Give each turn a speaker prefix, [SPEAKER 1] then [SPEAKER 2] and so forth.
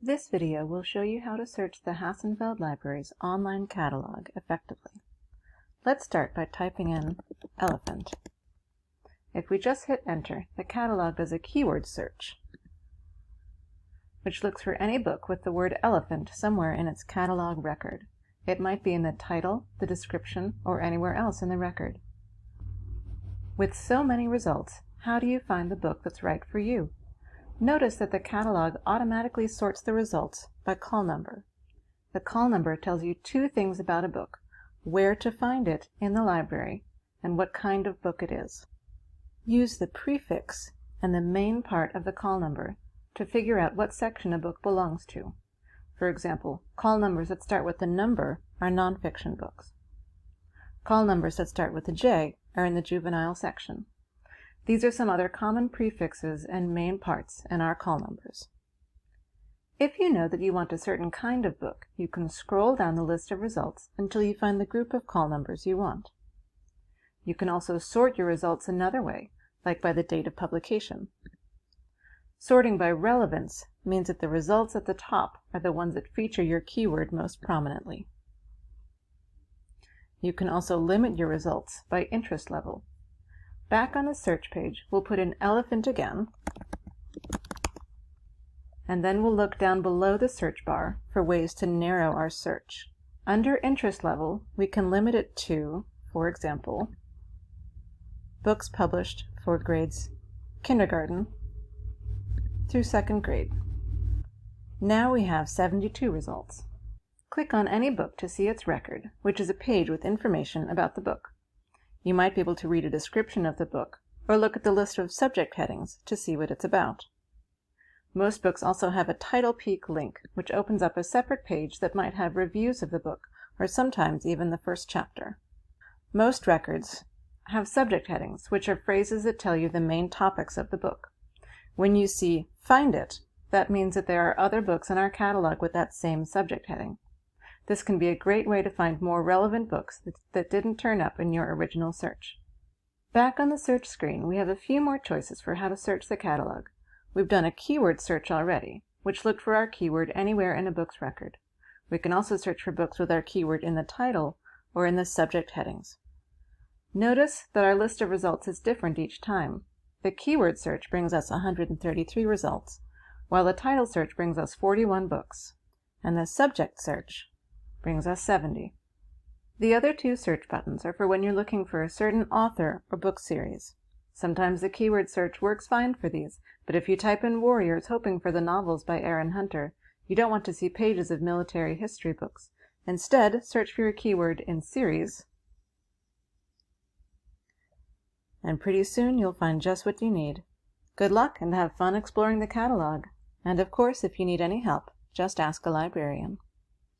[SPEAKER 1] This video will show you how to search the Hassenfeld Library's online catalog effectively. Let's start by typing in elephant. If we just hit enter, the catalog does a keyword search, which looks for any book with the word elephant somewhere in its catalog record. It might be in the title, the description, or anywhere else in the record. With so many results, how do you find the book that's right for you? Notice that the catalog automatically sorts the results by call number. The call number tells you two things about a book: where to find it in the library and what kind of book it is. Use the prefix and the main part of the call number to figure out what section a book belongs to. For example, call numbers that start with the number are nonfiction books. Call numbers that start with a J are in the juvenile section. These are some other common prefixes and main parts in our call numbers. If you know that you want a certain kind of book, you can scroll down the list of results until you find the group of call numbers you want. You can also sort your results another way, like by the date of publication. Sorting by relevance means that the results at the top are the ones that feature your keyword most prominently. You can also limit your results by interest level. Back on the search page, we'll put in elephant again, and then we'll look down below the search bar for ways to narrow our search. Under interest level, we can limit it to, for example, books published for grades kindergarten through 2nd grade. Now we have 72 results. Click on any book to see its record, which is a page with information about the book. You might be able to read a description of the book, or look at the list of subject headings to see what it's about. Most books also have a title peek link, which opens up a separate page that might have reviews of the book, or sometimes even the first chapter. Most records have subject headings, which are phrases that tell you the main topics of the book. When you see "Find It," that means that there are other books in our catalog with that same subject heading. This can be a great way to find more relevant books that didn't turn up in your original search. Back on the search screen, we have a few more choices for how to search the catalog. We've done a keyword search already, which looked for our keyword anywhere in a book's record. We can also search for books with our keyword in the title or in the subject headings. Notice that our list of results is different each time. The keyword search brings us 133 results, while the title search brings us 41 books, and the subject search brings us 70. The other two search buttons are for when you're looking for a certain author or book series. Sometimes the keyword search works fine for these, but if you type in Warriors hoping for the novels by Aaron Hunter, you don't want to see pages of military history books. Instead, search for your keyword in series, and pretty soon you'll find just what you need. Good luck and have fun exploring the catalog. And of course, if you need any help, just ask a librarian.